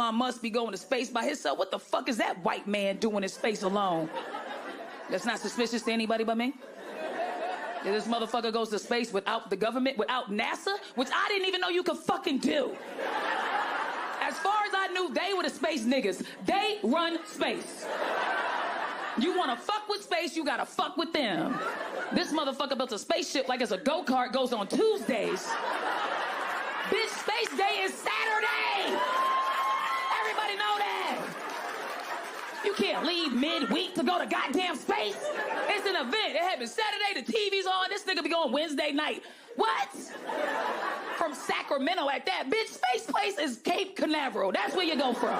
Elon Musk be going to space by himself. What the fuck is that white man doing in space alone? That's not suspicious to anybody but me? If this motherfucker goes to space without the government, without NASA, which I didn't even know you could fucking do. As far as I knew, they were the space niggas. They run space. You wanna fuck with space, you gotta fuck with them. This motherfucker built a spaceship like it's a go-kart, goes on Tuesdays. Bitch, space day is Saturday! Everybody know that! You can't leave mid-week to go to goddamn space. It's an event. It happens Saturday, the TV's on, this nigga be going Wednesday night. What? From Sacramento at that. Bitch, space place is Cape Canaveral. That's where you go from.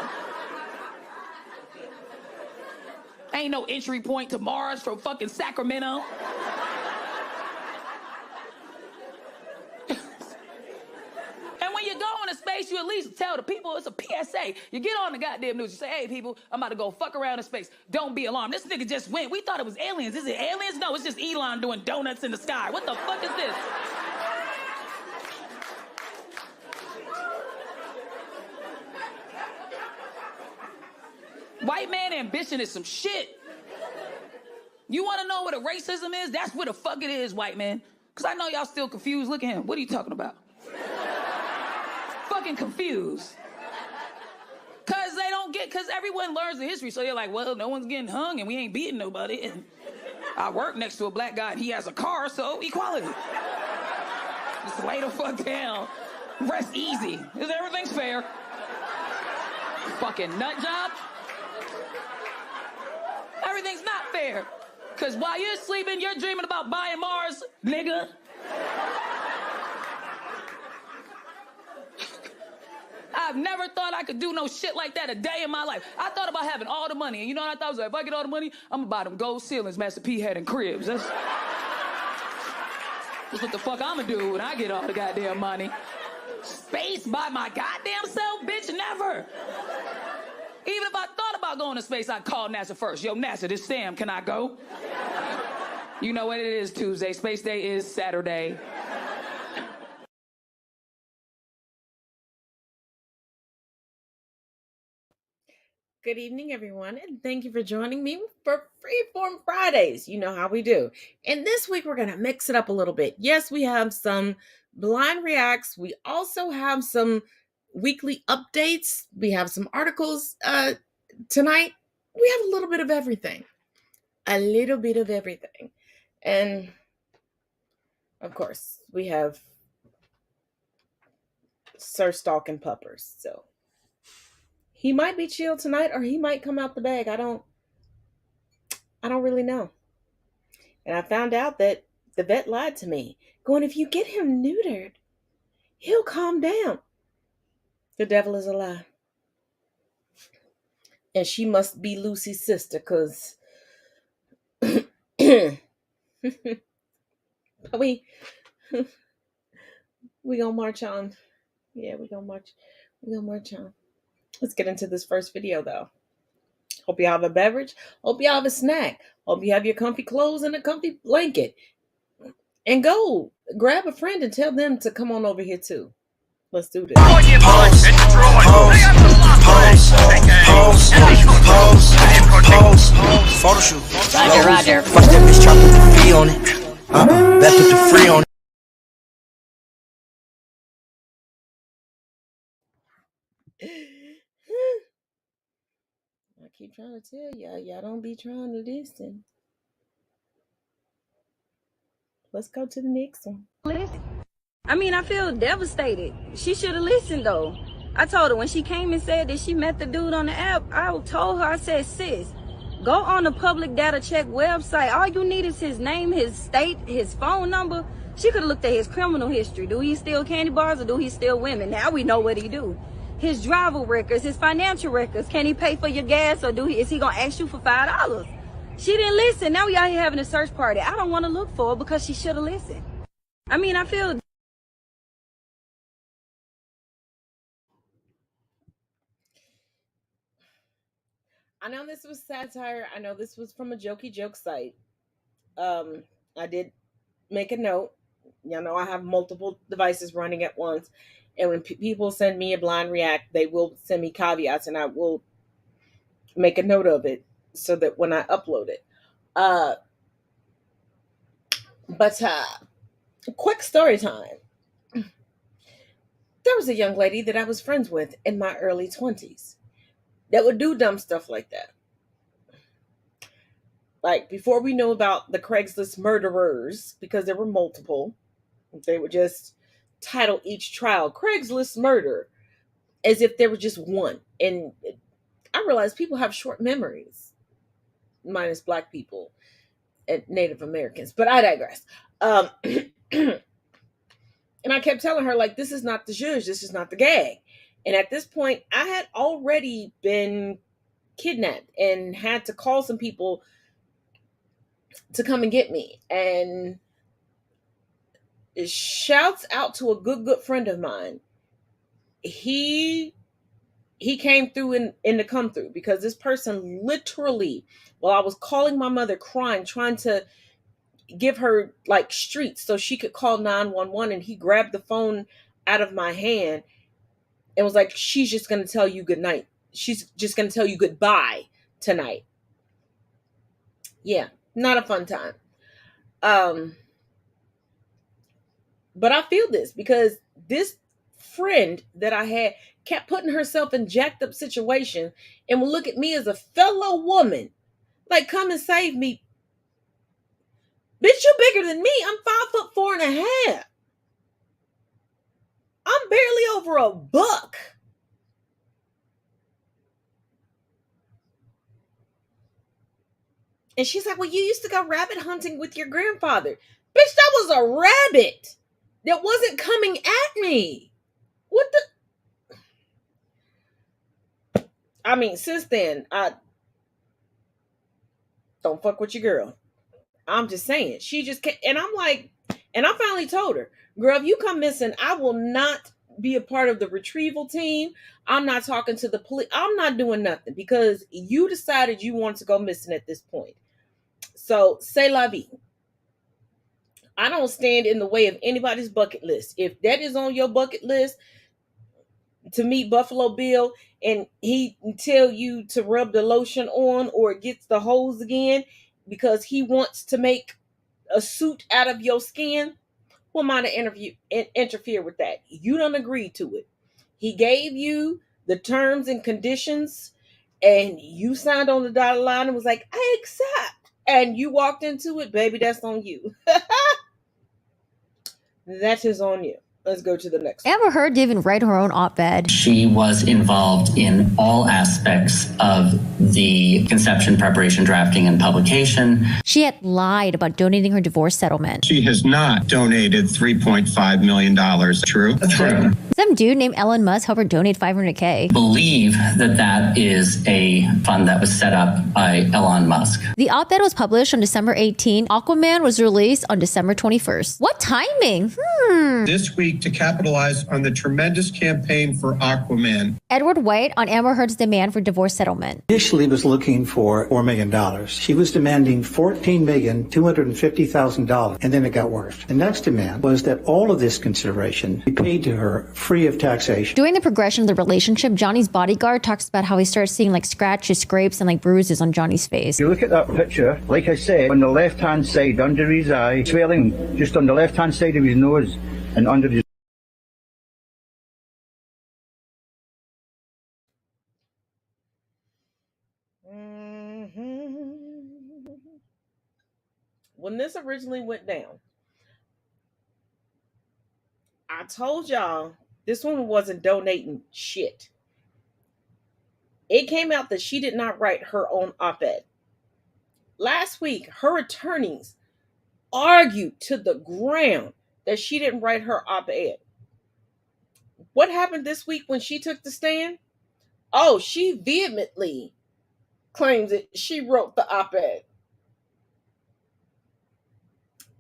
Ain't no entry point to Mars from fucking Sacramento. And when you go into space, you at least tell the people it's a PSA. You get on the goddamn news. You say, hey, people, I'm about to go fuck around in space. Don't be alarmed. This nigga just went. We thought it was aliens. Is it aliens? No, it's just Elon doing donuts in the sky. What the fuck is this? White man ambition is some shit. You want to know what a racism is? That's what the fuck it is, white man. Because I know y'all still confused. Look at him. What are you talking about? Fucking confused. Because they don't get, because everyone learns the history. So they're like, well, no one's getting hung and we ain't beating nobody. And I work next to a black guy and he has a car, so equality. Just lay the fuck down. Rest easy. Because everything's fair. Fucking nut job. Everything's not fair. Because while you're sleeping, you're dreaming about buying Mars, nigga. I've never thought I could do no shit like that a day in my life. I thought about having all the money. And you know what I thought? I was like, if I get all the money, I'm going to buy them gold ceilings Master P had in cribs. That's what the fuck I'm going to do when I get all the goddamn money. Space by my goddamn self? Bitch, never. Even if I thought about going to space, I'd call NASA first. Yo, NASA, this Sam, can I go? You know what it is, Tuesday. Space Day is Saturday. Good evening, everyone, and thank you for joining me for Freeform Fridays. You know how we do. And this week, we're going to mix it up a little bit. Yes, we have some blind reacts. We also have some weekly updates. We have some articles tonight. We have a little bit of everything. A little bit of everything. And, of course, we have Sir Stalking Puppers, so he might be chill tonight or he might come out the bag. I don't really know. And I found out that the vet lied to me, going, if you get him neutered, he'll calm down. The devil is a lie. And she must be Lucy's sister, because we gonna march on. Yeah, we gonna march on. Let's get into this first video, though. Hope you have a beverage. Hope you have a snack. Hope you have your comfy clothes and a comfy blanket. And go grab a friend and tell them to come on over here, too. Let's do this. Pose. Photo shoot. Roger. Fuck that bitch, try to put the free on it. That put the free on it. I keep trying to tell y'all don't be trying to listen. Let's go to the next one. I mean, I feel devastated. She should have listened, though. I told her when she came and said that she met the dude on the app, I told her, I said, sis, go on the public data check website. All you need is his name, his state, his phone number. She could have looked at his criminal history. Do he steal candy bars or do he steal women? Now we know what he do. His driver records, his financial records. Can he pay for your gas or is he gonna ask you for $5? She didn't listen. Now we out here having a search party. I don't want to look for her because she should have listened. I mean, I feel. I know this was satire. I know this was from a jokey joke site. I did make a note. Y'all know I have multiple devices running at once. And when people send me a blind react, they will send me caveats, and I will make a note of it so that when I upload it. But quick story time. There was a young lady that I was friends with in my early 20s that would do dumb stuff like that. Like, before we knew about the Craigslist murderers, because there were multiple, they would just title each trial Craigslist murder as if there was just one. And I realized people have short memories, minus Black people and Native Americans. But I digress. And I kept telling her, like, this is not the zhuzh, this is not the gag. And at this point, I had already been kidnapped and had to call some people to come and get me. And shouts out to a good friend of mine. He came through in the come through, because this person literally, while I was calling my mother crying, trying to give her like streets so she could call 911, and he grabbed the phone out of my hand and was like, she's just going to tell you good night. She's just going to tell you goodbye tonight. Yeah, not a fun time. But I feel this because this friend that I had kept putting herself in jacked up situations and would look at me as a fellow woman. Like, come and save me. Bitch, you bigger than me. I'm 5'4.5". I'm barely over a buck. And she's like, well, you used to go rabbit hunting with your grandfather. Bitch, that was a rabbit that wasn't coming at me. What the? I mean, since then, I don't fuck with your girl. I'm just saying. She just can't. And I'm like, and I finally told her, girl, if you come missing, I will not be a part of the retrieval team. I'm not talking to the police. I'm not doing nothing because you decided you wanted to go missing at this point. So, c'est la vie. I don't stand in the way of anybody's bucket list. If that is on your bucket list to meet Buffalo Bill and he tell you to rub the lotion on or gets the hose again because he wants to make a suit out of your skin, who am I to interfere with that? You don't agree to it. He gave you the terms and conditions and you signed on the dotted line and was like, I accept. And you walked into it, baby, that's on you. That is on you. Let's go to the next one. Amber Heard didn't even write her own op-ed. She was involved in all aspects of the conception, preparation, drafting, and publication. She had lied about donating her divorce settlement. She has not donated $3.5 million. True? True. Some dude named Elon Musk helped her donate $500K. Believe that is a fund that was set up by Elon Musk. The op-ed was published on December 18. Aquaman was released on December 21st. What timing? This week to capitalize on the tremendous campaign for Aquaman. Edward White on Amber Heard's demand for divorce settlement. Initially was looking for $4 million. She was demanding $14,250,000, and then it got worse. The next demand was that all of this consideration be paid to her free of taxation. During the progression of the relationship, Johnny's bodyguard talks about how he starts seeing like scratches, scrapes, and like bruises on Johnny's face. You look at that picture, like I said, on the left-hand side, under his eye, swelling just on the left-hand side of his nose and under his. When this originally went down, I told y'all this woman wasn't donating shit. It came out that she did not write her own op-ed. Last week, her attorneys argued to the ground that she didn't write her op-ed. What happened this week when she took the stand? Oh, she vehemently claims that she wrote the op-ed.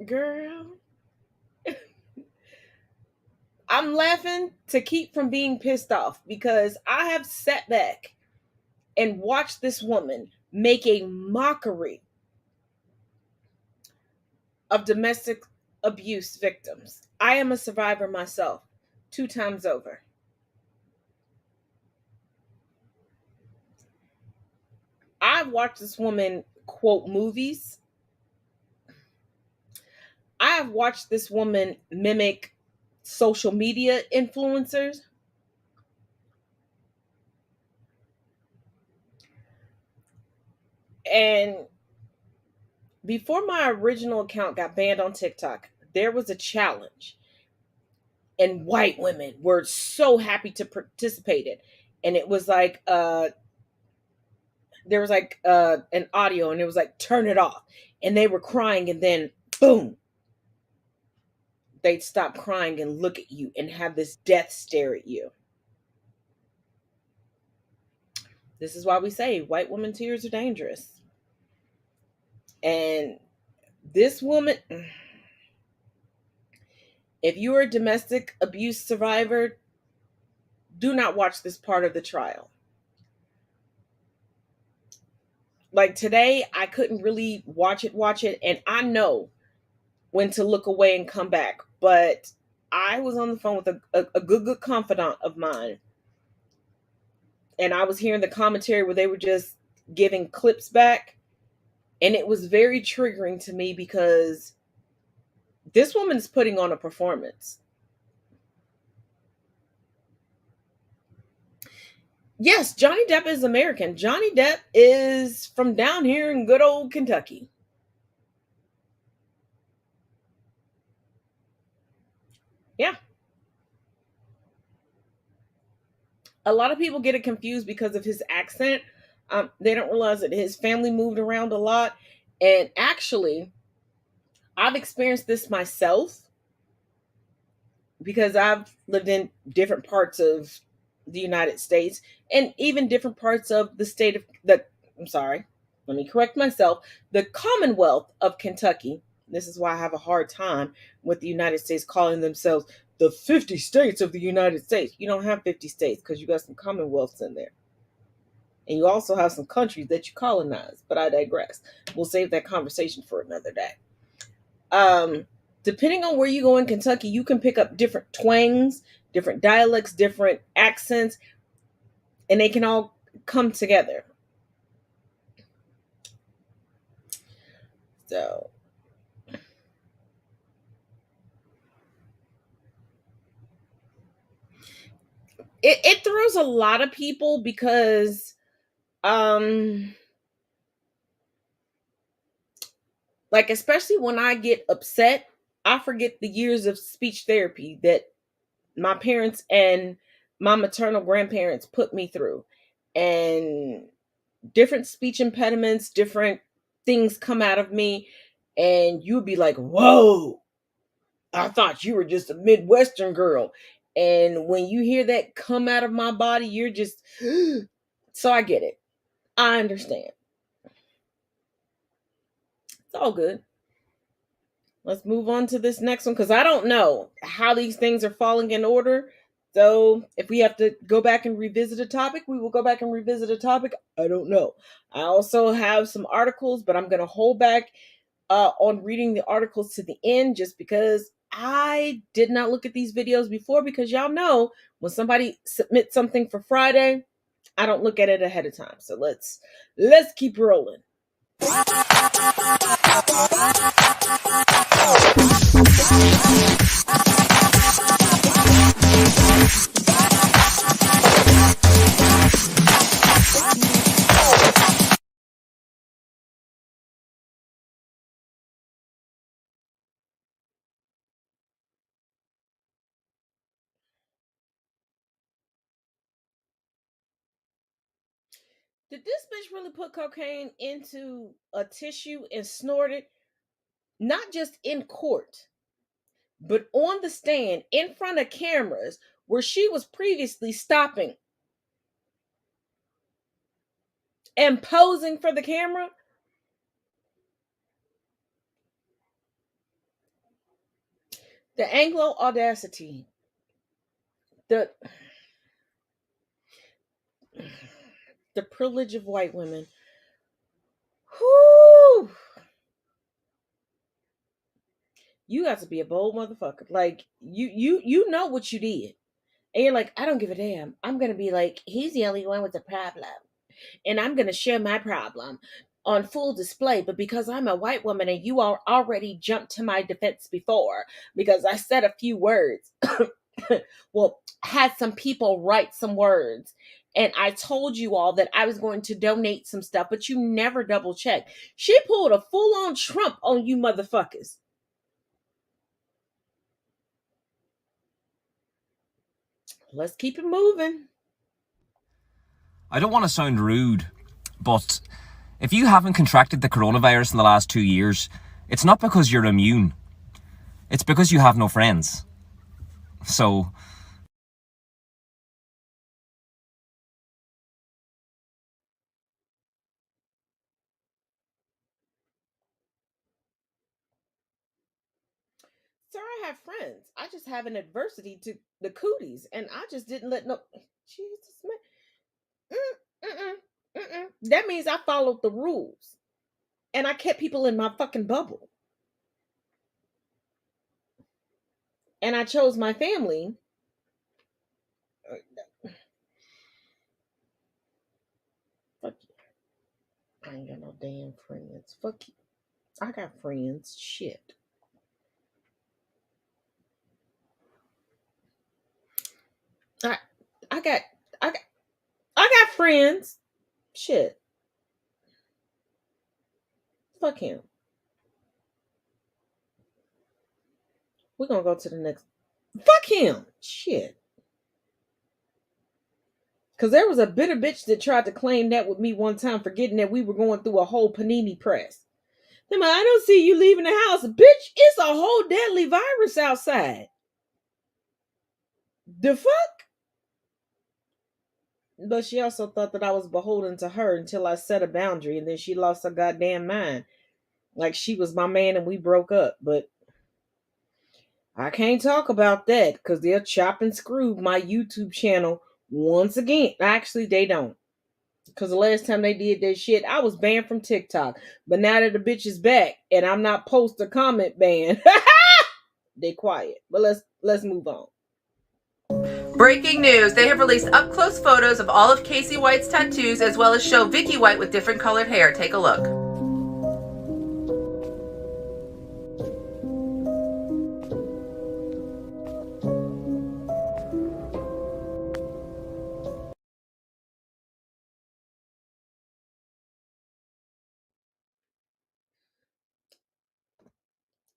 Girl, I'm laughing to keep from being pissed off because I have sat back and watched this woman make a mockery of domestic abuse victims. I am a survivor myself 2 times over. I've watched this woman quote movies. I have watched this woman mimic social media influencers. And before my original account got banned on TikTok, there was a challenge. And white women were so happy to participate in. And it was like there was like an audio, and it was like, turn it off. And they were crying, and then boom, they'd stop crying and look at you and have this death stare at you. This is why we say white women tears are dangerous. And this woman, if you are a domestic abuse survivor, do not watch this part of the trial. Like today, I couldn't really watch it, and I know when to look away and come back. But I was on the phone with a good confidant of mine, and I was hearing the commentary where they were just giving clips back, and it was very triggering to me because this woman is putting on a performance. Yes, Johnny Depp is American. Johnny Depp is from down here in good old Kentucky. Yeah. A lot of people get it confused because of his accent. They don't realize that his family moved around a lot. And actually, I've experienced this myself because I've lived in different parts of the United States and even different parts of the state of the, I'm sorry, let me correct myself, the Commonwealth of Kentucky. This is why I have a hard time with the United States calling themselves the 50 states of the United States. You don't have 50 states because you got some commonwealths in there. And you also have some countries that you colonize, but I digress. We'll save that conversation for another day. Depending on where you go in Kentucky, you can pick up different twangs, different dialects, different accents, and they can all come together. So it throws a lot of people because like especially when I get upset, I forget the years of speech therapy that my parents and my maternal grandparents put me through, and different speech impediments, different things come out of me, and you'd be like, whoa, I thought you were just a Midwestern girl. And when you hear that come out of my body, you're just, so I get it. I understand. It's all good. Let's move on to this next one because I don't know how these things are falling in order. So if we have to go back and revisit a topic, we will go back and revisit a topic. I don't know. I also have some articles, but I'm going to hold back on reading the articles to the end just because I did not look at these videos before, because y'all know when somebody submits something for Friday, I don't look at it ahead of time. So let's keep rolling. Did this bitch really put cocaine into a tissue and snort it? Not just in court, but on the stand in front of cameras where she was previously stopping and posing for the camera? The Anglo audacity, the privilege of white women. Whoo! You got to be a bold motherfucker. Like you know what you did. And you're like, I don't give a damn. I'm going to be like, he's the only one with a problem. And I'm going to share my problem on full display. But because I'm a white woman and you all already jumped to my defense before, because I said a few words, well, had some people write some words. And I told you all that I was going to donate some stuff, but you never double checked. She pulled a full on Trump on you motherfuckers. Let's keep it moving. I don't want to sound rude, but if you haven't contracted the coronavirus in the last 2 years, it's not because you're immune. It's because you have no friends. So... Sir, I have friends. I just have an adversity to the cooties, and I just didn't let no. Jesus, man. That means I followed the rules, and I kept people in my fucking bubble, and I chose my family. Fuck you. I ain't got no damn friends. Fuck you. I got friends. Shit. I, I got, I got, I got friends. Shit. Fuck him. We're gonna go to the next. Fuck him. Shit. Because there was a bitter bitch that tried to claim that with me one time, forgetting that we were going through a whole panini press. Then I don't see you leaving the house. Bitch, it's a whole deadly virus outside. The fuck? But she also thought that I was beholden to her until I set a boundary, and then she lost her goddamn mind. Like she was my man and we broke up. But I can't talk about that because they'll chop and screw my YouTube channel once again. Actually, they don't. Because the last time they did that shit, I was banned from TikTok. But now that the bitch is back and I'm not post or comment banned, they quiet. But let's move on. Breaking news, they have released up-close photos of all of Casey White's tattoos as well as show Vicky White with different colored hair. Take a look.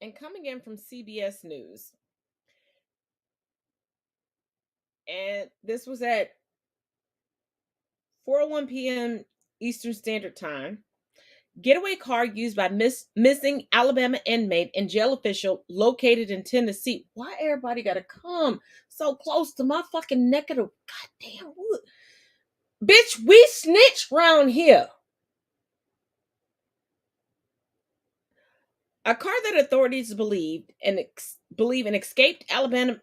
And coming in from CBS News, and this was at 4:01 p.m. Eastern Standard Time. Getaway car used by missing Alabama inmate and jail official located in Tennessee. Why everybody gotta come so close to my fucking neck of the goddamn wood? Bitch, we snitch round here. A car that authorities believe an escaped Alabama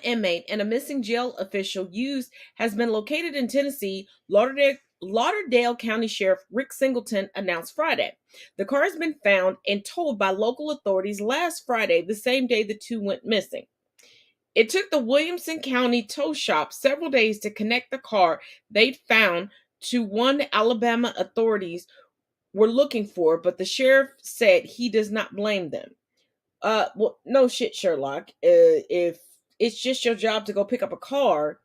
inmate and a missing jail official used has been located in Tennessee. Lauderdale County Sheriff Rick Singleton announced Friday. The car has been found and towed by local authorities last Friday, the same day the two went missing. It took the Williamson County tow shop several days to connect the car they'd found to one Alabama authorities were looking for, but the sheriff said he does not blame them. Well, no shit, Sherlock. If it's just your job to go pick up a car,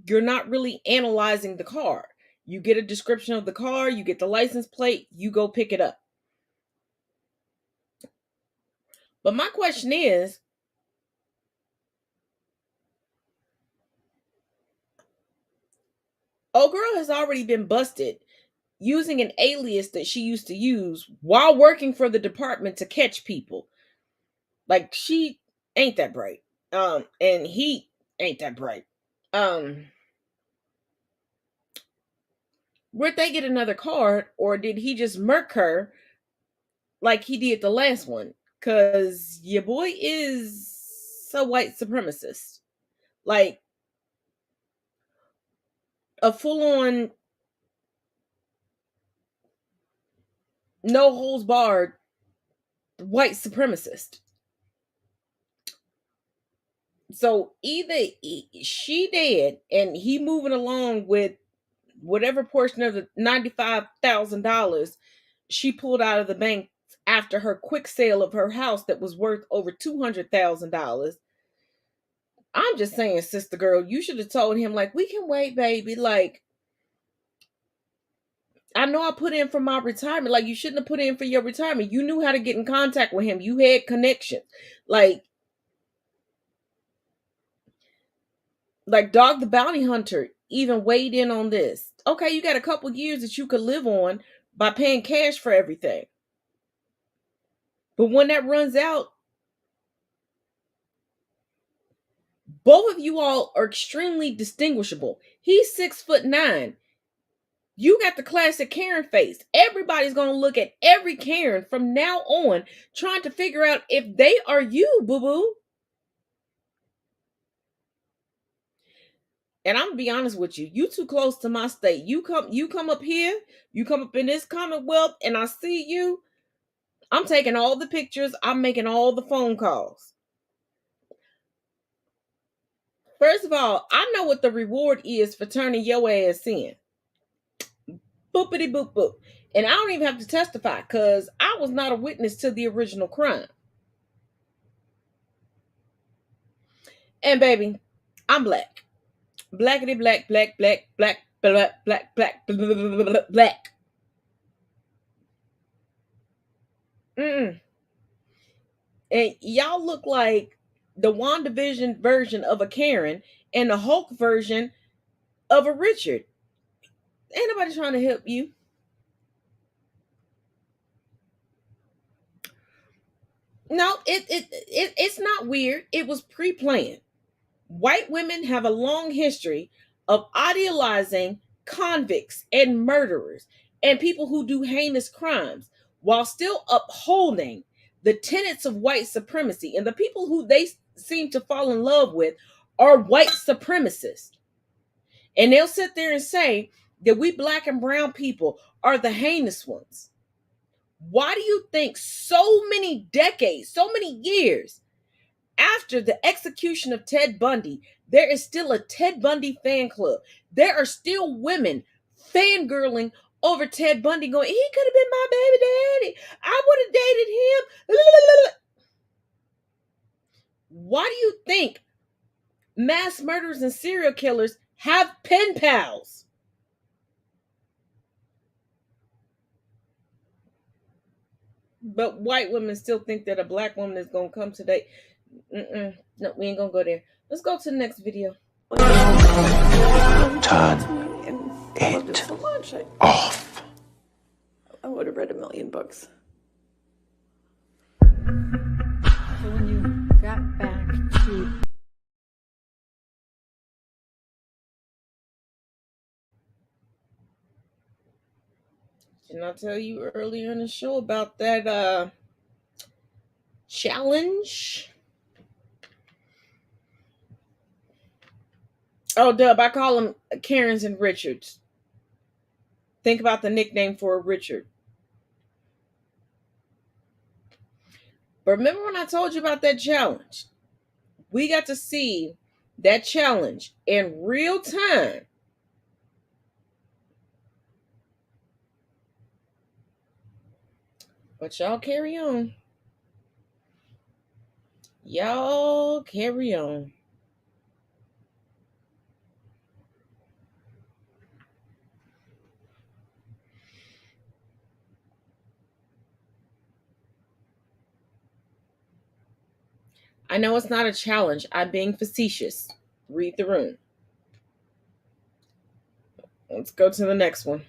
you're not really analyzing the car. You get a description of the car, you get the license plate, you go pick it up. But my question is, old girl has already been busted using an alias that she used to use while working for the department to catch people. Like, she ain't that bright. And he ain't that bright. Would they get another card, or did he just murk her like he did the last one? Cause your boy is a white supremacist. Like a full-on no holds barred white supremacist. So either she dead and he moving along with whatever portion of the $95,000 she pulled out of the bank after her quick sale of her house that was worth over $200,000. I'm just saying, sister girl, you should have told him, like, we can wait, baby. Like, I know I put in for my retirement. Like, you shouldn't have put in for your retirement. You knew how to get in contact with him. You had connections. Like Dog the Bounty Hunter even weighed in on this. Okay, you got a couple years that you could live on by paying cash for everything. But when that runs out, both of you all are extremely distinguishable. He's 6'9". You got the classic Karen face. Everybody's going to look at every Karen from now on, trying to figure out if they are you, boo-boo. And I'm gonna be honest with you. You too close to my state. You come up here, you come up in this Commonwealth, and I see you. I'm taking all the pictures. I'm making all the phone calls. First of all, I know what the reward is for turning your ass in. Boopity boop boop. And I don't even have to testify because I was not a witness to the original crime. And baby, I'm black. Blackity black, black, black, black, black, black, black, black, black. And y'all look like the WandaVision version of a Karen and the Hulk version of a Richard. Ain't nobody trying to help you. No, it's not weird. It was pre-planned. White women have a long history of idealizing convicts and murderers and people who do heinous crimes while still upholding the tenets of white supremacy. And the people who they seem to fall in love with are white supremacists. And they'll sit there and say that we black and brown people are the heinous ones. Why do you think so many decades, so many years after the execution of Ted Bundy, there is still a Ted Bundy fan club? There are still women fangirling over Ted Bundy going, he could have been my baby daddy. I would have dated him. Why do you think mass murderers and serial killers have pen pals? But white women still think that a black woman is going to come today. No, we ain't going to go there. Let's go to the next video. Turn it off. I would have read 1,000,000 books. So when you got back to... Didn't I tell you earlier in the show about that challenge? Oh, Dub, I call them Karens and Richards. Think about the nickname for a Richard. But remember when I told you about that challenge? We got to see that challenge in real time. But y'all carry on. Y'all carry on. I know it's not a challenge. I'm being facetious. Read the room. Let's go to the next one.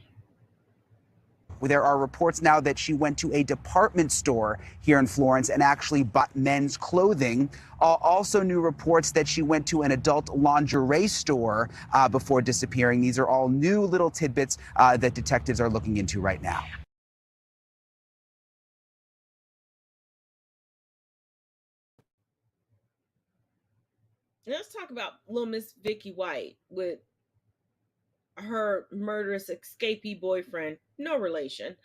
There are reports now that she went to a department store here in Florence and actually bought men's clothing. Also new reports that she went to an adult lingerie store before disappearing. These are all new little tidbits that detectives are looking into right now. Let's talk about little Miss Vicky White with her murderous escapee boyfriend. No relation.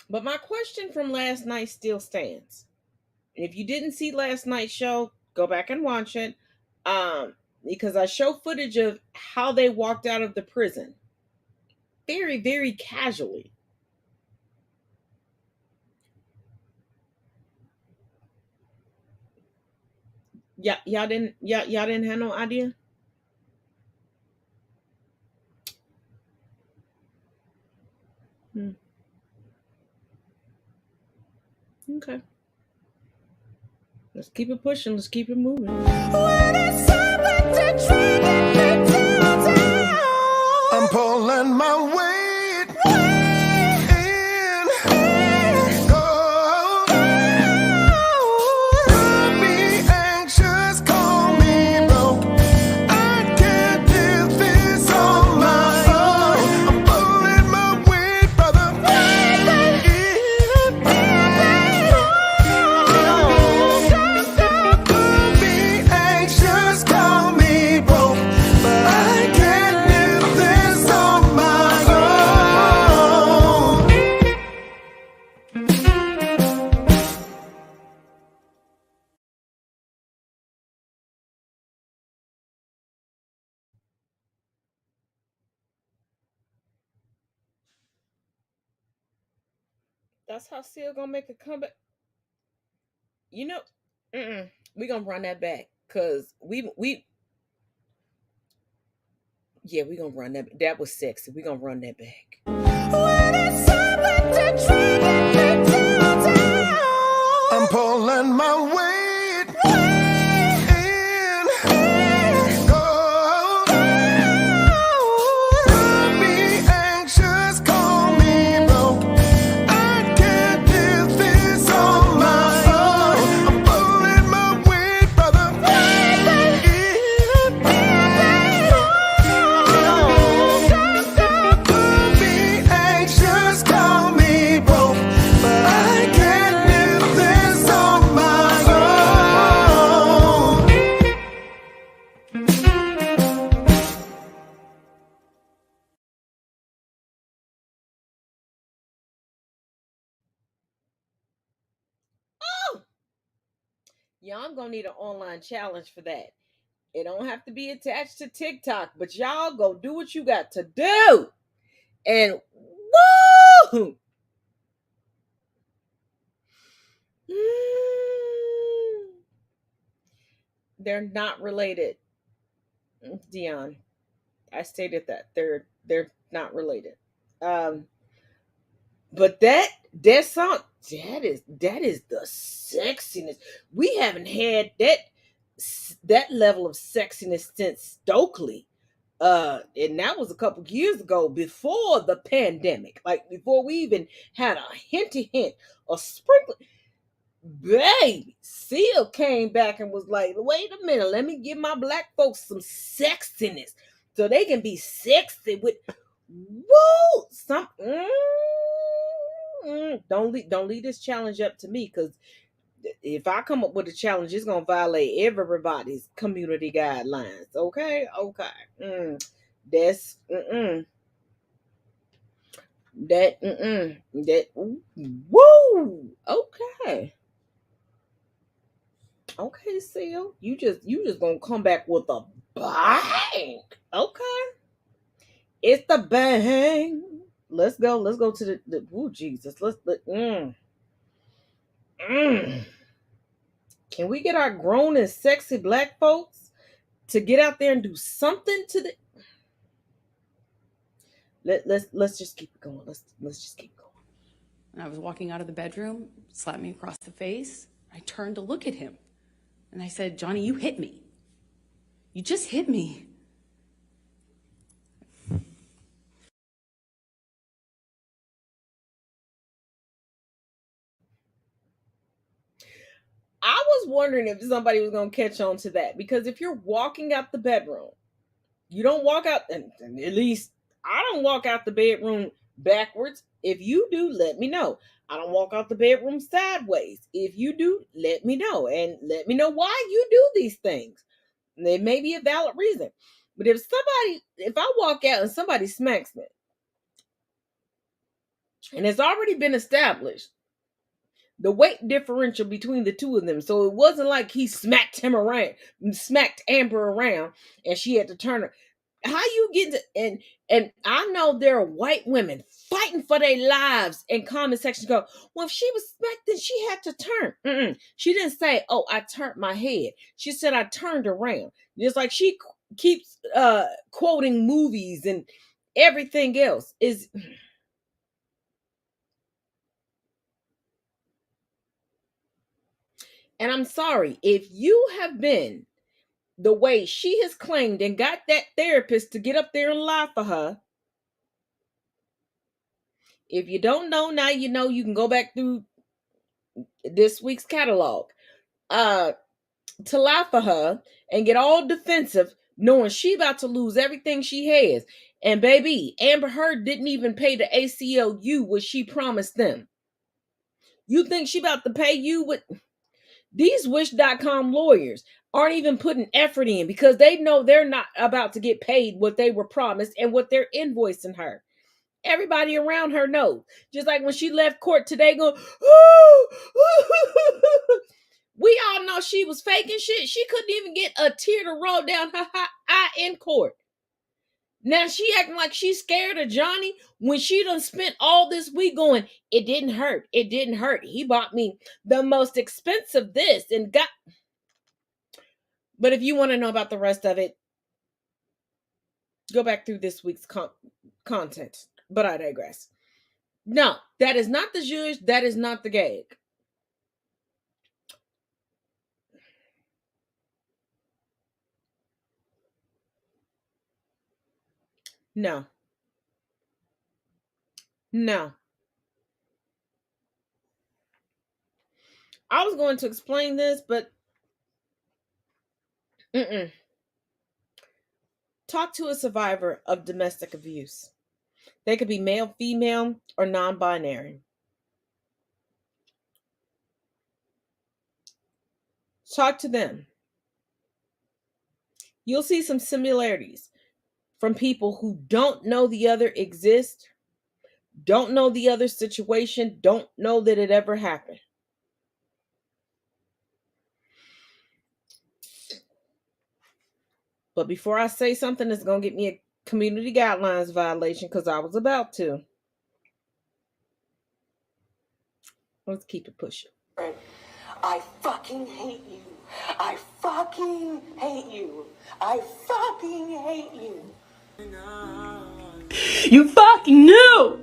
But my question from last night still stands. And if you didn't see last night's show, go back and watch it. Because I show footage of how they walked out of the prison. Very, very casually. Yeah, y'all didn't have no idea? Okay. Let's keep it pushing. Let's keep it moving. I'm pulling my weight in. Oh, don't be anxious, call me broke. I can't do this on my own. I'm pulling my weight, brother. Don't be anxious, call me broke. But I can't do this on my own. That's how Seal gonna make a comeback. You know, we gonna run that back. Cause we gonna run that. That was sexy. We gonna run that back. I'm pulling my weight in. Oh, don't be anxious, call me broke. I can't do this on my own. I'm pulling my weight, brother. Don't be anxious, call me broke. But I can't do this on my own. Y'all, I'm gonna need an online challenge for that. It don't have to be attached to TikTok, but y'all go do what you got to do. And woo! They're not related, Dion. I stated that they're not related. But that song, that is the sexiness. We haven't had that level of sexiness since Stokely. And that was a couple years ago, before the pandemic, like before we even had a hint, a sprinkle. Baby, Seal came back and was like, wait a minute, let me give my black folks some sexiness so they can be sexy with woo some don't leave this challenge up to me, because if I come up with a challenge, it's gonna violate everybody's community guidelines. Okay. That's that woo. Okay, Seal. You just gonna come back with a bang. Okay. It's the bang. Let's go to the oh Jesus. Can we get our grown and sexy black folks to get out there and do something to the let's just keep it going. Let's just keep going. And I was walking out of the bedroom, slapped me across the face. I turned to look at him. And I said, Johnny, you hit me. You just hit me. I was wondering if somebody was going to catch on to that, because if you're walking out the bedroom, you don't walk out, and at least I don't walk out the bedroom backwards. If you do, let me know. I don't walk out the bedroom sideways. If you do, let me know, and let me know why you do these things. There may be a valid reason. But if I walk out and somebody smacks me, And it's already been established the weight differential between the two of them. So it wasn't like he smacked Amber around, and she had to turn her. How you get to, and I know there are white women fighting for their lives in comment sections go, well, if she was smacked, then she had to turn. She didn't say, oh, I turned my head. She said, I turned around. Just like she keeps quoting movies and everything else is. And I'm sorry, if you have been the way she has claimed and got that therapist to get up there and lie for her. If you don't know, now you know. You can go back through this week's catalog to lie for her and get all defensive, knowing she about to lose everything she has. And baby, Amber Heard didn't even pay the ACLU what she promised them. You think she about to pay you with... These Wish.com lawyers aren't even putting effort in because they know they're not about to get paid what they were promised and what they're invoicing her. Everybody around her knows. Just like when she left court today going, we all know she was faking shit. She couldn't even get a tear to roll down her eye in court. Now she acting like she's scared of Johnny when she done spent all this week going, it didn't hurt. It didn't hurt. He bought me the most expensive this and got... But if you want to know about the rest of it, go back through this week's content. But I digress. No, that is not the juge. That is not the gag. No. No. I was going to explain this, but talk to a survivor of domestic abuse. They could be male, female, or non-binary. Talk to them. You'll see some similarities from people who don't know the other exists, don't know the other situation, don't know that it ever happened. But before I say something that's going to get me a community guidelines violation, because I was about to, let's keep it pushing. I fucking hate you. I fucking hate you. I fucking hate you. You fucking knew!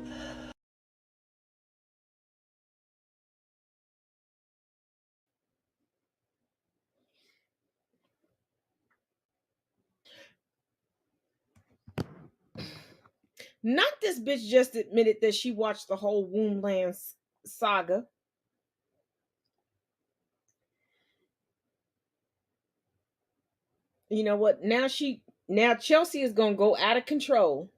Not this bitch just admitted that she watched the whole Wombland saga. You know what? Now Chelsea is going to go out of control.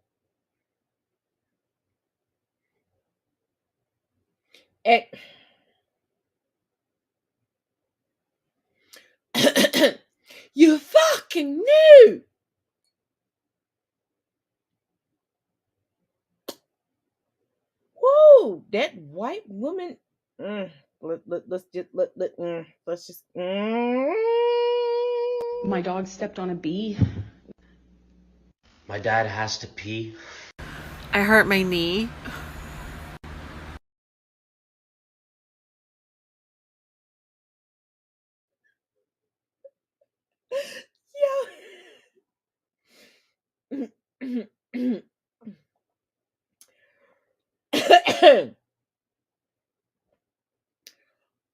You fucking knew. Whoa, that white woman. Let's just. My dog stepped on a bee. My dad has to pee. I hurt my knee.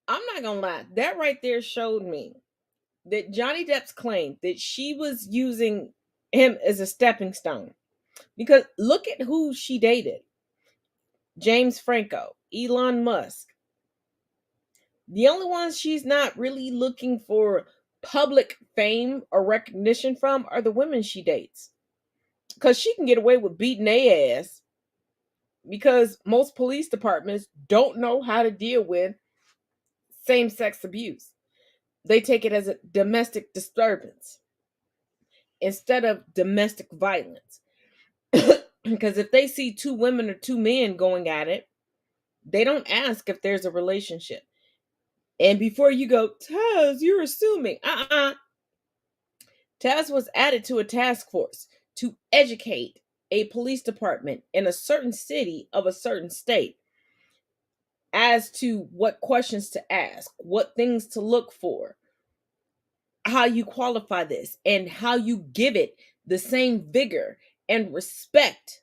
I'm not gonna lie, that right there showed me that Johnny Depp's claim that she was using him as a stepping stone. Because look at who she dated. James Franco, Elon Musk. The only ones she's not really looking for public fame or recognition from are the women she dates. Because she can get away with beating their ass because most police departments don't know how to deal with same-sex abuse. They take it as a domestic disturbance instead of domestic violence. Because if they see two women or two men going at it, They don't ask if there's a relationship. And before you go, Taz, you're assuming. Taz was added to a task force to educate a police department in a certain city of a certain state as to what questions to ask, what things to look for, how you qualify this, and how you give it the same vigor and respect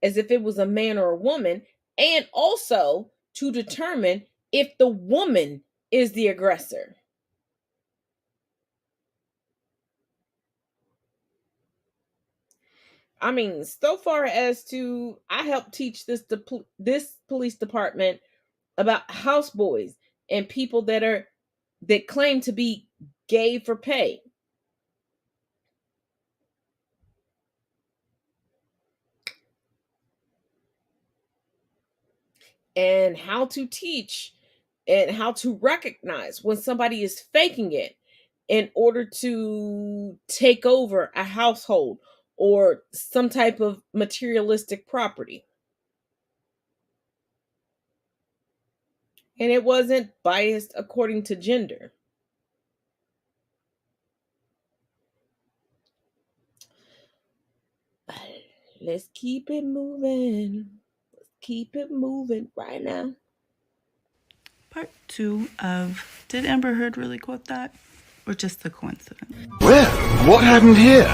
as if it was a man or a woman, and also to determine if the woman is the aggressor. I mean, so far as to I helped teach this police department about houseboys and people that claim to be gay for pay. And how to teach and how to recognize when somebody is faking it in order to take over a household or some type of materialistic property. And it wasn't biased according to gender. Let's keep it moving. Let's keep it moving right now. Part 2 of Did Amber Heard really quote that? Or just a coincidence? Well, what happened here?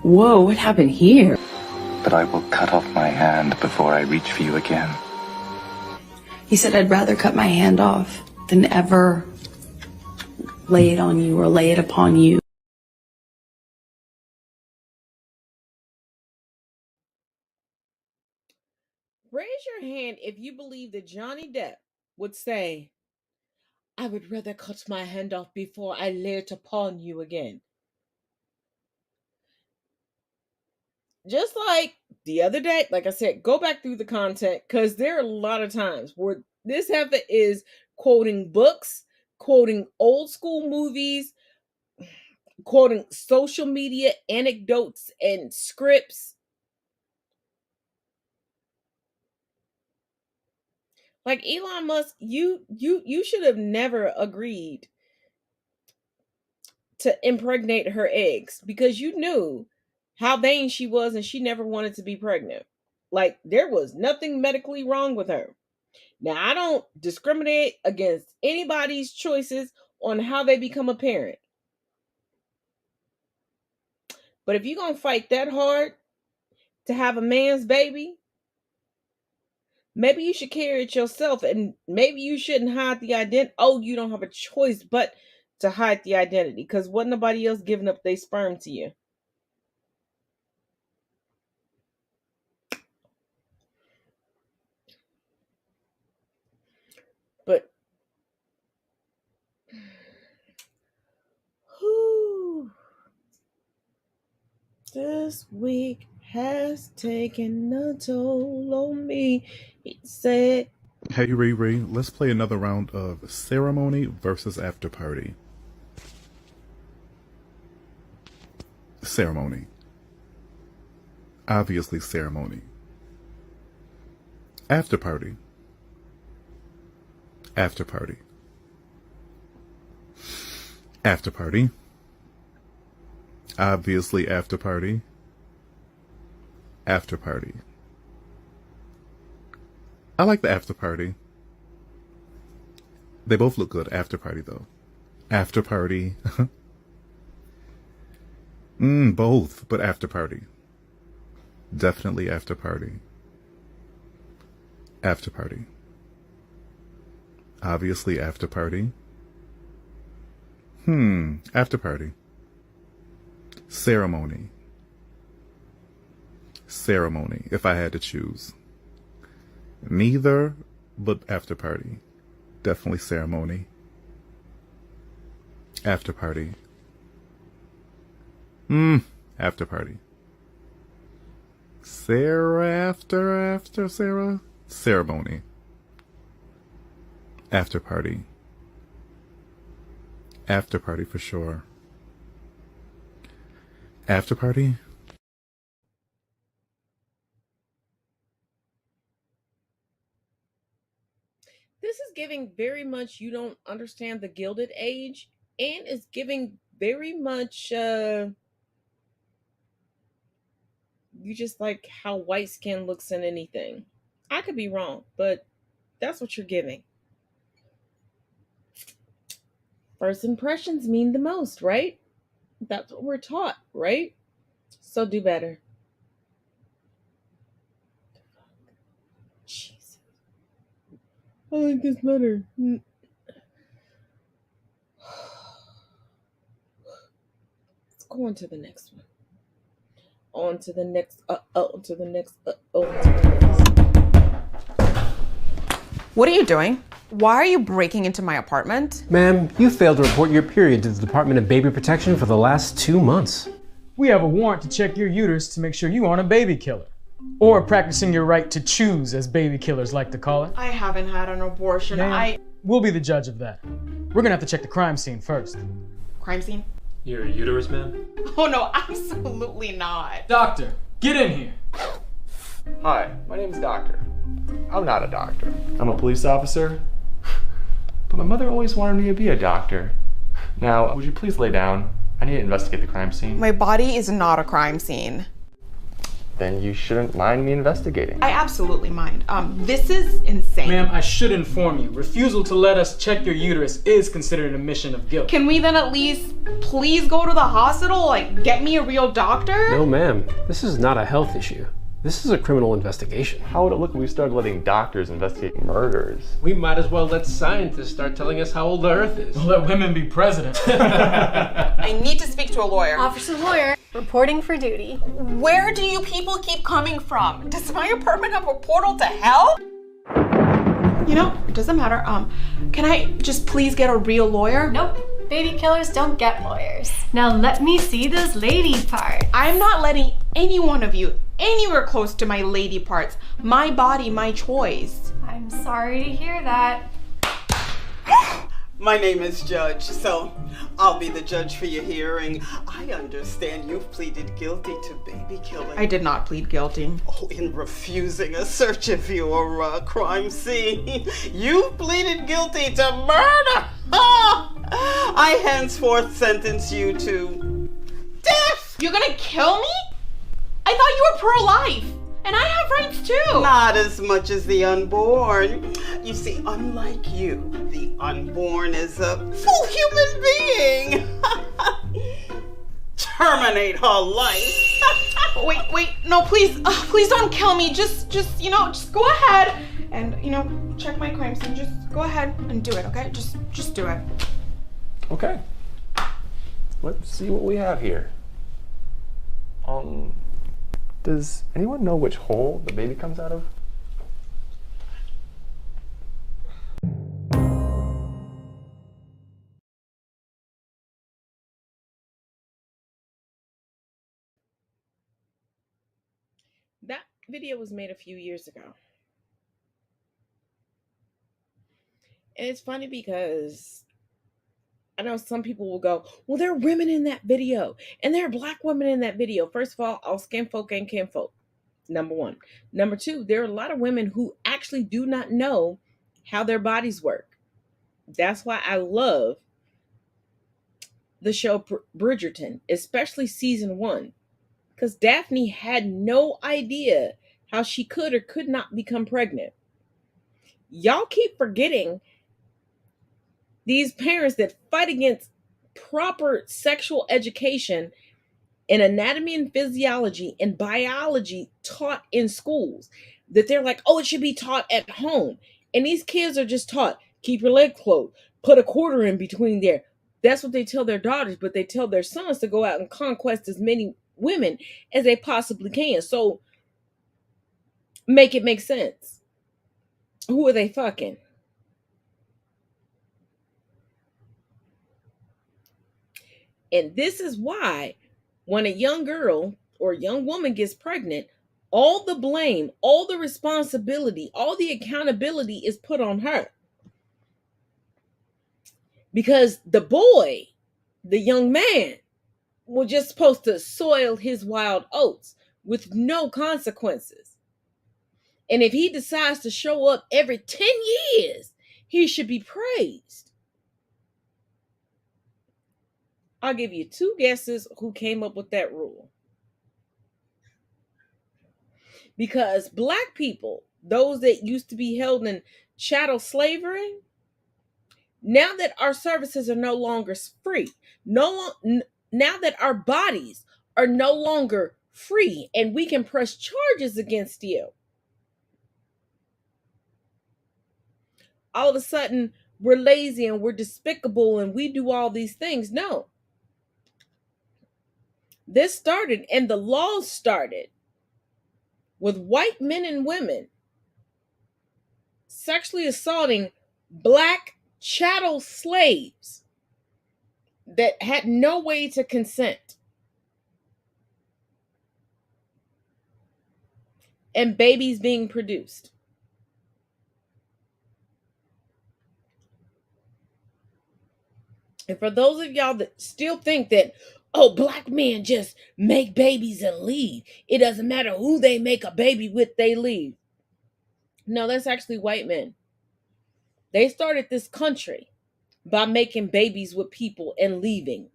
Whoa, what happened here? But I will cut off my hand before I reach for you again. He said, I'd rather cut my hand off than ever lay it on you or lay it upon you. Raise your hand if you believe that Johnny Depp would say, I would rather cut my hand off before I lay it upon you again. Just like the other day, like I said, go back through the content because there are a lot of times where this heifer is quoting books, quoting old school movies, quoting social media anecdotes and scripts. Like Elon Musk, you should have never agreed to impregnate her eggs because you knew how vain she was and she never wanted to be pregnant. Like there was nothing medically wrong with her. Now, I don't discriminate against anybody's choices on how they become a parent. But if you're going to fight that hard to have a man's baby, maybe you should carry it yourself and maybe you shouldn't hide the identity. Oh, you don't have a choice but to hide the identity because wasn't nobody else giving up their sperm to you. But this week has taken a toll on me. He said, Hey Riri, let's play another round of ceremony versus after party. Ceremony. Obviously ceremony. After party. After party. After party. Obviously after party. After party. I like the after party. They both look good. After party though. After party. Both, but after party. Definitely after party. After party. Obviously after party. After party. Ceremony. Ceremony, if I had to choose. Neither, but after party. Definitely ceremony. After party. After party. After Sarah? Ceremony. After party. After party for sure. After party? giving very much you don't understand the Gilded Age, and it's giving very much you just like how white skin looks in anything. I could be wrong, but that's what you're giving. First impressions mean the most, right? That's what we're taught, right? So do better. Jesus. I like this better. Let's go on to the next one. On to the next. To the next. What are you doing? Why are you breaking into my apartment? Ma'am, you failed to report your period to the Department of Baby Protection for the last 2 months. We have a warrant to check your uterus to make sure you aren't a baby killer. Or practicing your right to choose, as baby killers like to call it. I haven't had an abortion. We'll be the judge of that. We're gonna have to check the crime scene first. Crime scene? Your uterus, ma'am? Oh no, absolutely not. Doctor, get in here. Hi, my name is Doctor. I'm not a doctor. I'm a police officer. But my mother always wanted me to be a doctor. Now, would you please lay down? I need to investigate the crime scene. My body is not a crime scene. Then you shouldn't mind me investigating. I absolutely mind. This is insane. Ma'am, I should inform you. Refusal to let us check your uterus is considered an admission of guilt. Can we then at least please go to the hospital? Like, get me a real doctor? No, ma'am. This is not a health issue. This is a criminal investigation. How would it look if we started letting doctors investigate murders? We might as well let scientists start telling us how old the Earth is. We'll let women be president. I need to speak to a lawyer. Officer Lawyer, reporting for duty. Where do you people keep coming from? Does my apartment have a portal to hell? You know, it doesn't matter. Can I just please get a real lawyer? Nope. Baby killers don't get lawyers. Now let me see those lady parts. I'm not letting any one of you anywhere close to my lady parts. My body, my choice. I'm sorry to hear that. My name is Judge, so I'll be the judge for your hearing. I understand you've pleaded guilty to baby killing. I did not plead guilty. Oh, in refusing a search of your crime scene. You pleaded guilty to murder! I henceforth sentence you to death! You're gonna kill me? I thought you were pro-life. And I have rights too! Not as much as the unborn. You see, unlike you, the unborn is a full human being. Terminate her life. Wait, no, please don't kill me. Just go ahead and, check my crime scene. Just go ahead and do it, okay? Just do it. Okay. Let's see what we have here. Does anyone know which hole the baby comes out of? That video was made a few years ago. And it's funny because I know some people will go, well, there are women in that video and there are Black women in that video. First of all skin folk ain't kinfolk. Number one. Number two, there are a lot of women who actually do not know how their bodies work. That's why I love the show Bridgerton, especially season 1, because Daphne had no idea how she could or could not become pregnant. Y'all keep forgetting these parents that fight against proper sexual education and anatomy and physiology and biology taught in schools, that they're like, oh, it should be taught at home. And these kids are just taught, keep your leg closed, put a quarter in between there. That's what they tell their daughters, but they tell their sons to go out and conquest as many women as they possibly can. So make it make sense. Who are they fucking? And this is why when a young girl or young woman gets pregnant, all the blame, all the responsibility, all the accountability is put on her. Because the boy, the young man, was just supposed to soil his wild oats with no consequences. And if he decides to show up every 10 years, he should be praised. I'll give you 2 guesses who came up with that rule. Because black people, those that used to be held in chattel slavery, now that our services are no longer free, now that our bodies are no longer free and we can press charges against you, all of a sudden we're lazy and we're despicable and we do all these things. No. This started, and the laws started with white men and women sexually assaulting black chattel slaves that had no way to consent. And babies being produced. And for those of y'all that still think that, oh, black men just make babies and leave, it doesn't matter who they make a baby with, they leave. No, that's actually white men. They started this country by making babies with people and leaving.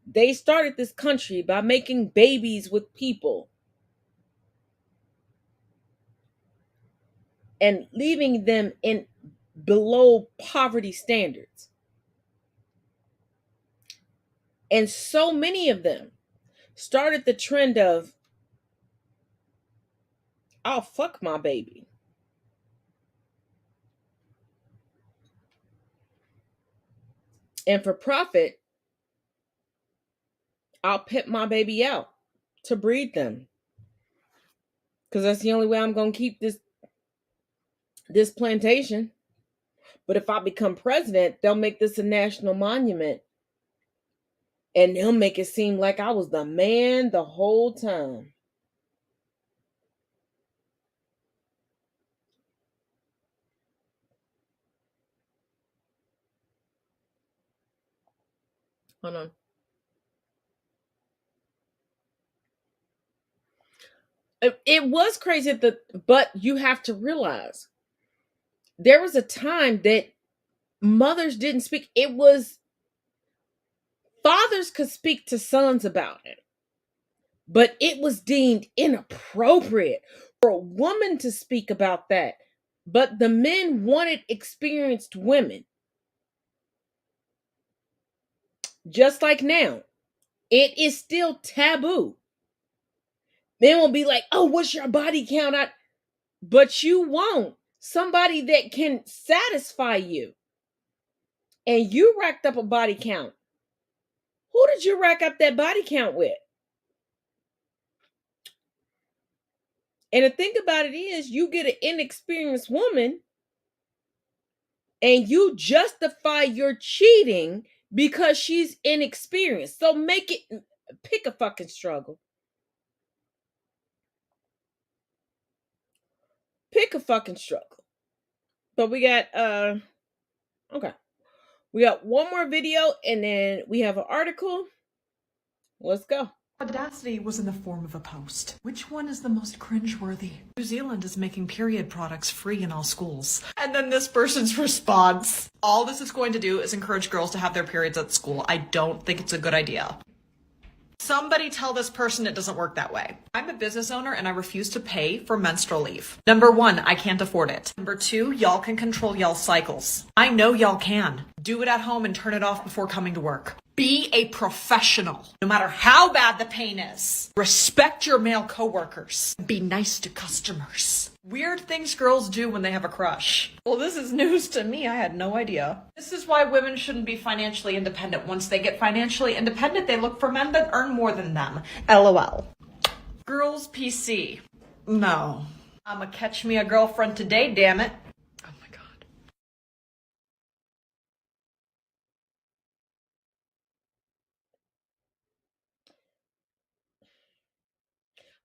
They started this country by making babies with people and leaving them in below poverty standards. And so many of them started the trend of, I'll fuck my baby. And for profit, I'll pimp my baby out to breed them. Because that's the only way I'm going to keep this plantation. But if I become president, they'll make this a national monument. And they'll make it seem like I was the man the whole time. Hold on. It was crazy, but you have to realize there was a time that mothers didn't speak. It was fathers could speak to sons about it, but it was deemed inappropriate for a woman to speak about that. But the men wanted experienced women. Just like now, it is still taboo. Men will be like, oh, what's your body count? But you won't. Somebody that can satisfy you. And you racked up a body count. Who did you rack up that body count with? And the thing about it is, you get an inexperienced woman and you justify your cheating because she's inexperienced. So pick a fucking struggle. Pick a fucking struggle. But we got, okay. We got one more video and then we have an article. Let's go. Audacity was in the form of a post. Which one is the most cringeworthy? New Zealand is making period products free in all schools. And then this person's response. All this is going to do is encourage girls to have their periods at school. I don't think it's a good idea. Somebody tell this person it doesn't work that way. I'm a business owner and I refuse to pay for menstrual leave. Number 1, I can't afford it. Number 2, y'all can control y'all's cycles. I know y'all can. Do it at home and turn it off before coming to work. Be a professional, no matter how bad the pain is. Respect your male coworkers. Be nice to customers. Weird things girls do when they have a crush. Well, this is news to me. I had no idea. This is why women shouldn't be financially independent. Once they get financially independent, they look for men that earn more than them. LOL. Girls PC. No. I'ma catch me a girlfriend today, damn it.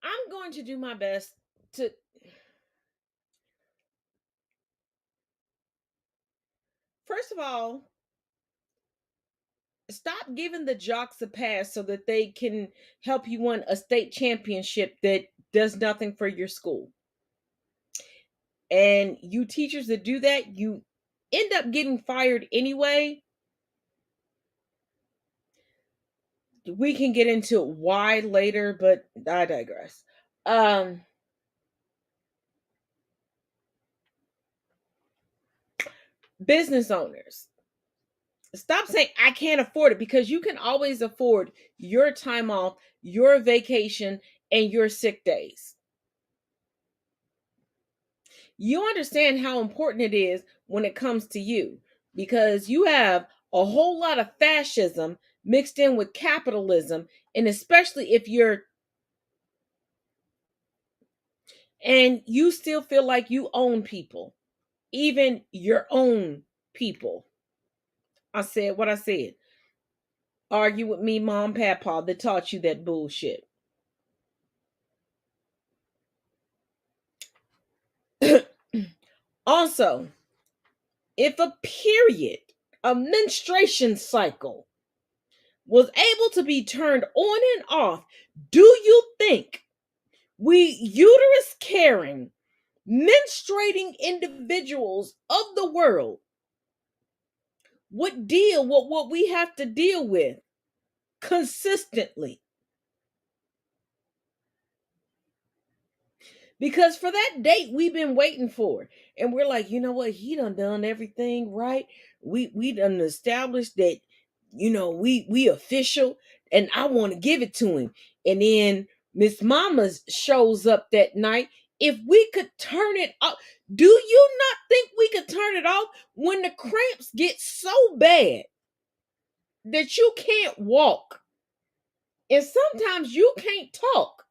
I'm going to do my best to first of all, stop giving the jocks a pass so that they can help you win a state championship that does nothing for your school. And you teachers that do that, you end up getting fired anyway. We can get into why later, but I digress. Business owners, stop saying I can't afford it, because you can always afford your time off, your vacation, and your sick days. You understand how important it is when it comes to you, because you have a whole lot of fascism mixed in with capitalism, and especially if you're, and you still feel like you own people, even your own people. I said what I said. Argue with me, mom, papa, that taught you that bullshit. Also, if a period, a menstruation cycle, was able to be turned on and off, do you think we uterus carrying, menstruating individuals of the world would deal with what we have to deal with consistently? Because for that date we've been waiting for, and we're like, you know what, he done everything right. We done established that, we official, and I want to give it to him. And then Miss Mama shows up that night. If we could turn it off, do you not think we could turn it off when the cramps get so bad that you can't walk, and sometimes you can't talk?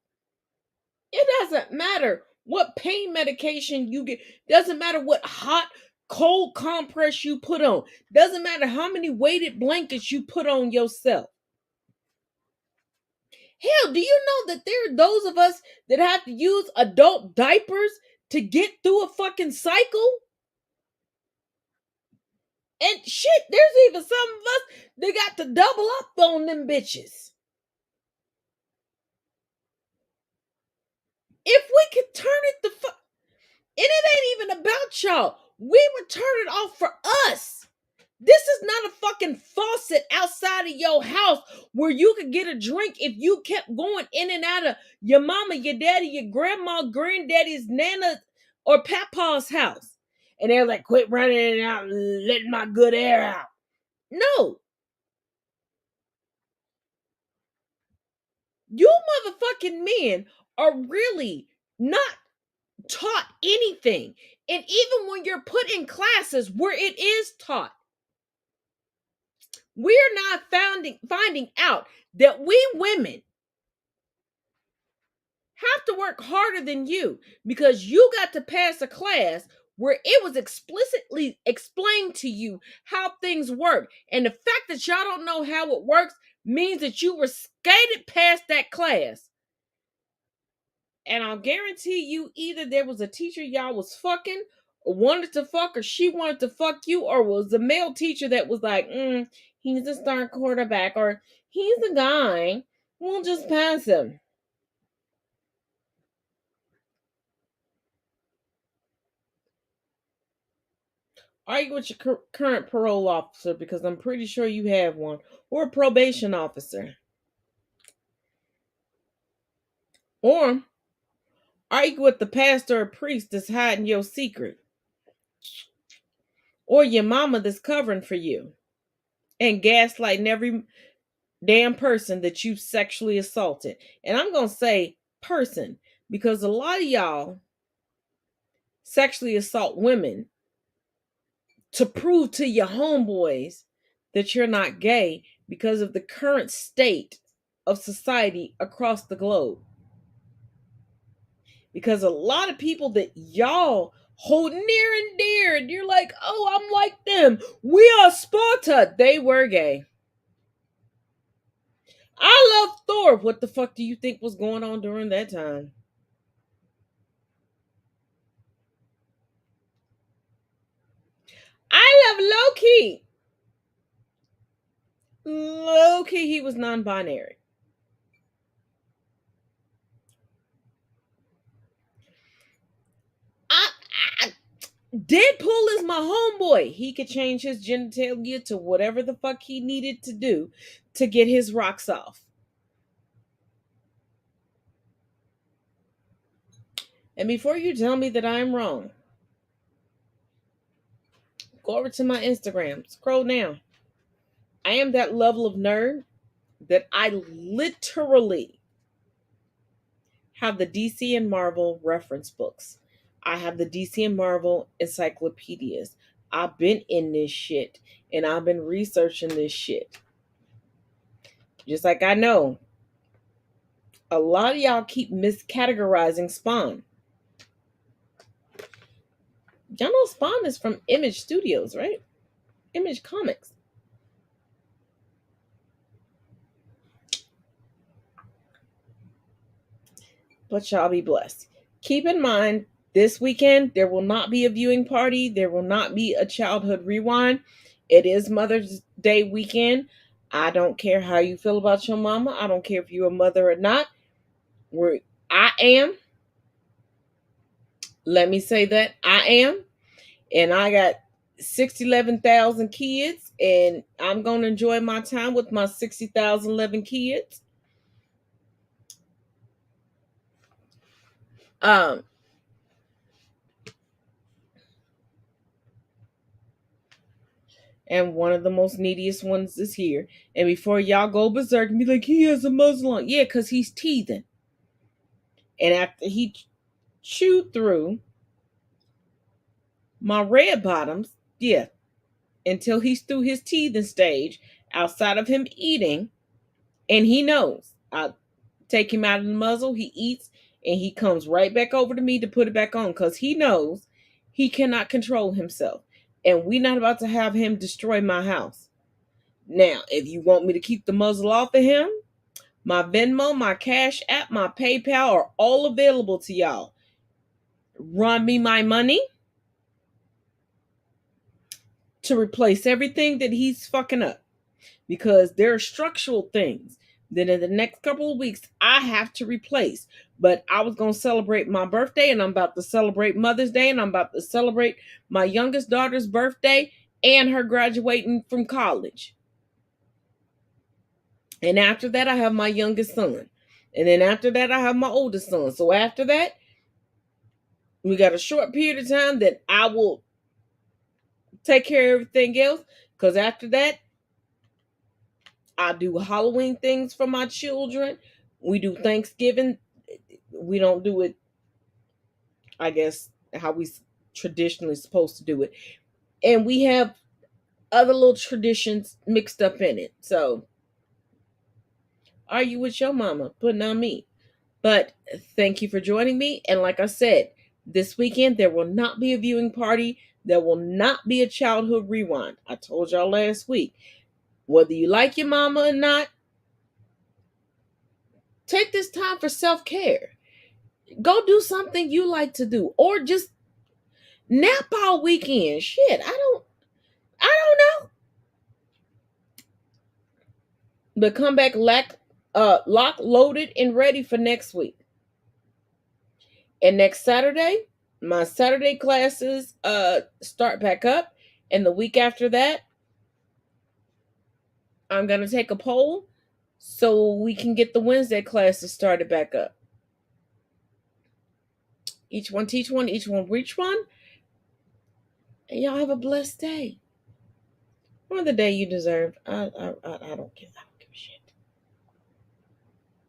It doesn't matter what pain medication you get. Doesn't matter what hot, cold compress you put on. Doesn't matter how many weighted blankets you put on yourself. Hell, do you know that there are those of us that have to use adult diapers to get through a fucking cycle? And shit, there's even some of us that got to double up on them bitches. If we could turn it the fuck, and it ain't even about y'all, we would turn it off for us. This is not a fucking faucet outside of your house where you could get a drink if you kept going in and out of your mama, your daddy, your grandma, granddaddy's, nana, or papa's house. And they're like, quit running in and out and letting my good air out. No. You motherfucking men are really not taught anything. And even when you're put in classes where it is taught, we're not finding out that we women have to work harder than you, because you got to pass a class where it was explicitly explained to you how things work. And the fact that y'all don't know how it works means that you were skated past that class. And I'll guarantee you, either there was a teacher y'all was fucking, or wanted to fuck, or she wanted to fuck you, or was a male teacher that was like, he's a star quarterback, or he's a guy, we'll just pass him. Argue with your current parole officer, because I'm pretty sure you have one, or a probation officer. Or argue with the pastor or priest that's hiding your secret, or your mama that's covering for you and gaslighting every damn person that you sexually assaulted. And I'm going to say person, because a lot of y'all sexually assault women to prove to your homeboys that you're not gay because of the current state of society across the globe. Because a lot of people that y'all hold near and dear, and you're like, oh, I'm like them, we are Sparta, they were gay. I love Thor. What the fuck do you think was going on during that time? I love Loki. Loki, he was non-binary. Deadpool is my homeboy. He could change his genitalia to whatever the fuck he needed to do to get his rocks off. And before you tell me that I'm wrong, go over to my Instagram, scroll down. I am that level of nerd that I literally have the DC and Marvel reference books. I have the DC and Marvel encyclopedias. I've been in this shit and I've been researching this shit. Just like I know a lot of y'all keep miscategorizing Spawn. Y'all know Spawn is from Image Studios, right? Image Comics. But y'all be blessed. Keep in mind, this weekend, there will not be a viewing party. There will not be a childhood rewind. It is Mother's Day weekend. I don't care how you feel about your mama. I don't care if you're a mother or not. I am. Let me say that. I am. And I got 11,000 kids. And I'm going to enjoy my time with my 11 kids. And one of the most neediest ones is here. And before y'all go berserk and be like, he has a muzzle on. Yeah, because he's teething. And after he chewed through my red bottoms, yeah, until he's through his teething stage, outside of him eating, and he knows. I take him out of the muzzle, he eats, and he comes right back over to me to put it back on because he knows he cannot control himself. And we're not about to have him destroy my house. Now, if you want me to keep the muzzle off of him, my Venmo, my Cash App, my PayPal are all available to y'all. Run me my money to replace everything that he's fucking up. Because there are structural things that in the next couple of weeks I have to replace. But I was going to celebrate my birthday, and I'm about to celebrate Mother's Day, and I'm about to celebrate my youngest daughter's birthday and her graduating from college. And after that, I have my youngest son. And then after that, I have my oldest son. So after that, we got a short period of time that I will take care of everything else. Because after that, I do Halloween things for my children. We do Thanksgiving. We don't do it, I guess, how we traditionally supposed to do it. And we have other little traditions mixed up in it. So, are you with your mama? Putting on me. But thank you for joining me. And like I said, this weekend, there will not be a viewing party. There will not be a childhood rewind. I told y'all last week. Whether you like your mama or not, take this time for self-care. Go do something you like to do. Or just nap all weekend. Shit, I don't know. But come back locked, loaded, and ready for next week. And next Saturday, my Saturday classes start back up. And the week after that, I'm going to take a poll so we can get the Wednesday classes started back up. Each one teach one, each one reach one. And y'all have a blessed day. Or the day you deserve. I don't care.